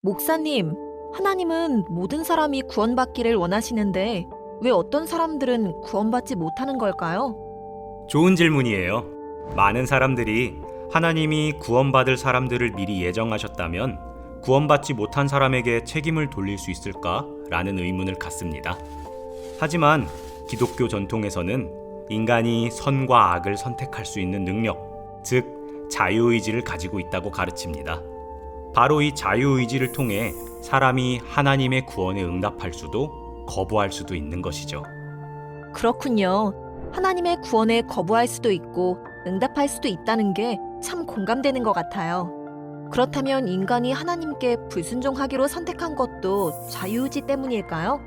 목사님, 하나님은 모든 사람이 구원받기를 원하시는데 왜 어떤 사람들은 구원받지 못하는 걸까요? 좋은 질문이에요. 많은 사람들이 하나님이 구원받을 사람들을 미리 예정하셨다면 구원받지 못한 사람에게 책임을 돌릴 수 있을까라는 의문을 갖습니다. 하지만 기독교 전통에서는 인간이 선과 악을 선택할 수 있는 능력, 즉 자유의지를 가지고 있다고 가르칩니다. 바로 이 자유의지를 통해 사람이 하나님의 구원에 응답할 수도 거부할 수도 있는 것이죠. 그렇군요. 하나님의 구원에 거부할 수도 있고 응답할 수도 있다는 게 참 공감되는 것 같아요. 그렇다면 인간이 하나님께 불순종하기로 선택한 것도 자유의지 때문일까요?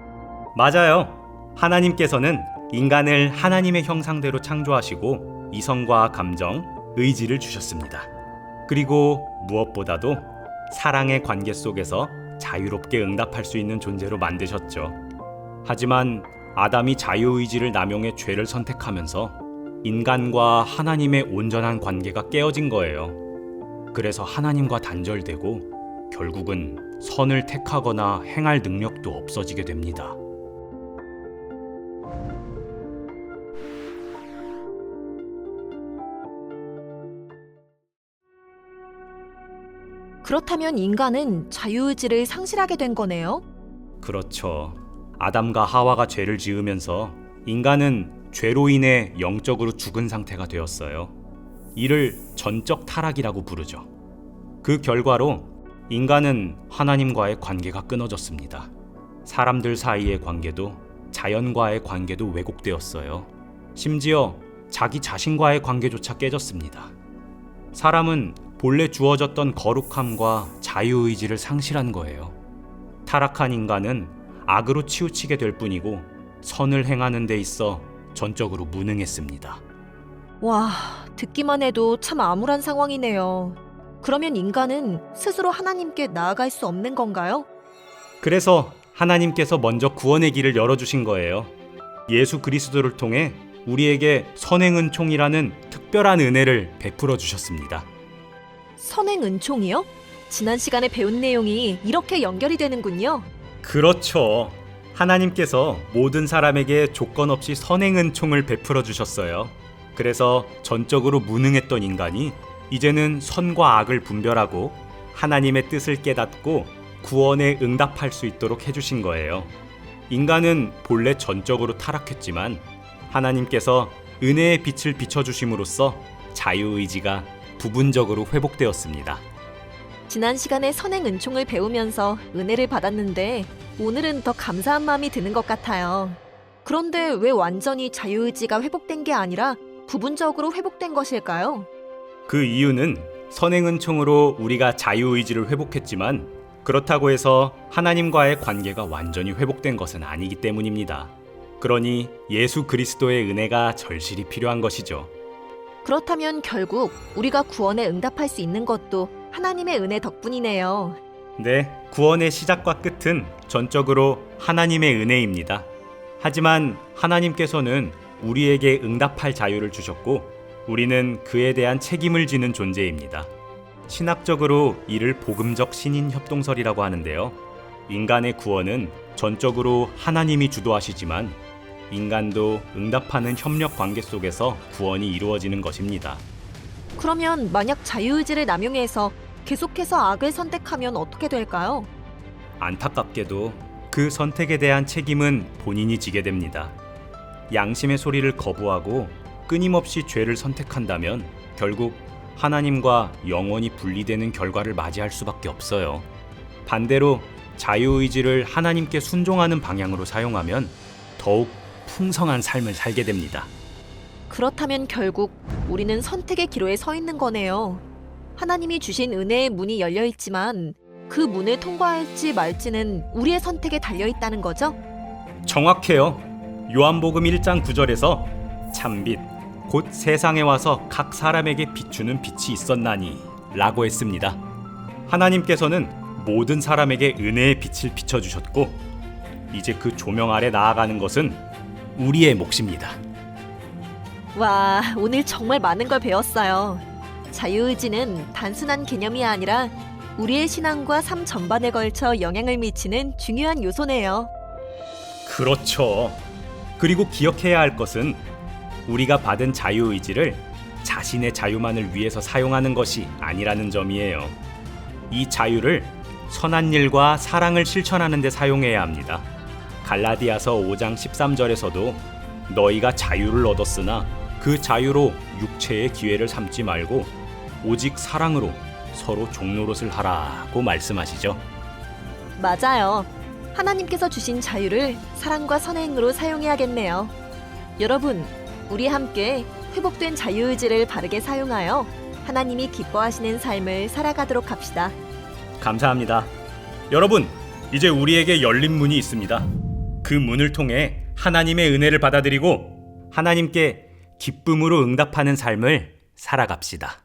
맞아요. 하나님께서는 인간을 하나님의 형상대로 창조하시고 이성과 감정, 의지를 주셨습니다. 그리고 무엇보다도 사랑의 관계 속에서 자유롭게 응답할 수 있는 존재로 만드셨죠. 하지만 아담이 자유의지를 남용해 죄를 선택하면서 인간과 하나님의 온전한 관계가 깨어진 거예요. 그래서 하나님과 단절되고 결국은 선을 택하거나 행할 능력도 없어지게 됩니다. 그렇다면 인간은 자유의지를 상실하게 된 거네요? 그렇죠. 아담과 하와가 죄를 지으면서 인간은 죄로 인해 영적으로 죽은 상태가 되었어요. 이를 전적 타락이라고 부르죠. 그 결과로 인간은 하나님과의 관계가 끊어졌습니다. 사람들 사이의 관계도 자연과의 관계도 왜곡되었어요. 심지어 자기 자신과의 관계조차 깨졌습니다. 사람은 본래 주어졌던 거룩함과 자유의지를 상실한 거예요. 타락한 인간은 악으로 치우치게 될 뿐이고 선을 행하는 데 있어 전적으로 무능했습니다. 와, 듣기만 해도 참 암울한 상황이네요. 그러면 인간은 스스로 하나님께 나아갈 수 없는 건가요? 그래서 하나님께서 먼저 구원의 길을 열어주신 거예요. 예수 그리스도를 통해 우리에게 선행은총이라는 특별한 은혜를 베풀어 주셨습니다. 선행은총이요? 지난 시간에 배운 내용이 이렇게 연결이 되는군요. 그렇죠. 하나님께서 모든 사람에게 조건 없이 선행은총을 베풀어 주셨어요. 그래서 전적으로 무능했던 인간이 이제는 선과 악을 분별하고 하나님의 뜻을 깨닫고 구원에 응답할 수 있도록 해주신 거예요. 인간은 본래 전적으로 타락했지만 하나님께서 은혜의 빛을 비춰주심으로써 자유의지가 부분적으로 회복되었습니다. 지난 시간에 선행은총을 배우면서 은혜를 받았는데 오늘은 더 감사한 마음이 드는 것 같아요. 그런데 왜 완전히 자유의지가 회복된 게 아니라 부분적으로 회복된 것일까요? 그 이유는 선행은총으로 우리가 자유의지를 회복했지만 그렇다고 해서 하나님과의 관계가 완전히 회복된 것은 아니기 때문입니다. 그러니 예수 그리스도의 은혜가 절실히 필요한 것이죠. 그렇다면 결국 우리가 구원에 응답할 수 있는 것도 하나님의 은혜 덕분이네요. 네, 구원의 시작과 끝은 전적으로 하나님의 은혜입니다. 하지만 하나님께서는 우리에게 응답할 자유를 주셨고 우리는 그에 대한 책임을 지는 존재입니다. 신학적으로 이를 복음적 신인 협동설이라고 하는데요. 인간의 구원은 전적으로 하나님이 주도하시지만 인간도 응답하는 협력 관계 속에서 구원이 이루어지는 것입니다. 그러면 만약 자유의지를 남용해서 계속해서 악을 선택하면 어떻게 될까요? 안타깝게도 그 선택에 대한 책임은 본인이 지게 됩니다. 양심의 소리를 거부하고 끊임없이 죄를 선택한다면 결국 하나님과 영원히 분리되는 결과를 맞이할 수밖에 없어요. 반대로 자유의지를 하나님께 순종하는 방향으로 사용하면 더욱 풍성한 삶을 살게 됩니다. 그렇다면 결국 우리는 선택의 기로에 서 있는 거네요. 하나님이 주신 은혜의 문이 열려 있지만 그 문을 통과할지 말지는 우리의 선택에 달려 있다는 거죠? 정확해요. 요한복음 1장 9절에서 참빛 곧 세상에 와서 각 사람에게 비추는 빛이 있었나니 라고 했습니다. 하나님께서는 모든 사람에게 은혜의 빛을 비춰주셨고 이제 그 조명 아래 나아가는 것은 우리의 몫입니다. 와, 오늘 정말 많은 걸 배웠어요. 자유의지는 단순한 개념이 아니라 우리의 신앙과 삶 전반에 걸쳐 영향을 미치는 중요한 요소네요. 그렇죠. 그리고 기억해야 할 것은 우리가 받은 자유의지를 자신의 자유만을 위해서 사용하는 것이 아니라는 점이에요. 이 자유를 선한 일과 사랑을 실천하는 데 사용해야 합니다. 갈라디아서 5장 13절에서도 너희가 자유를 얻었으나 그 자유로 육체의 기회를 삼지 말고 오직 사랑으로 서로 종노릇을 하라고 말씀하시죠. 맞아요. 하나님께서 주신 자유를 사랑과 선행으로 사용해야겠네요. 여러분, 우리 함께 회복된 자유의지를 바르게 사용하여 하나님이 기뻐하시는 삶을 살아가도록 합시다. 감사합니다. 여러분, 이제 우리에게 열린 문이 있습니다. 그 문을 통해 하나님의 은혜를 받아들이고 하나님께 기쁨으로 응답하는 삶을 살아갑시다.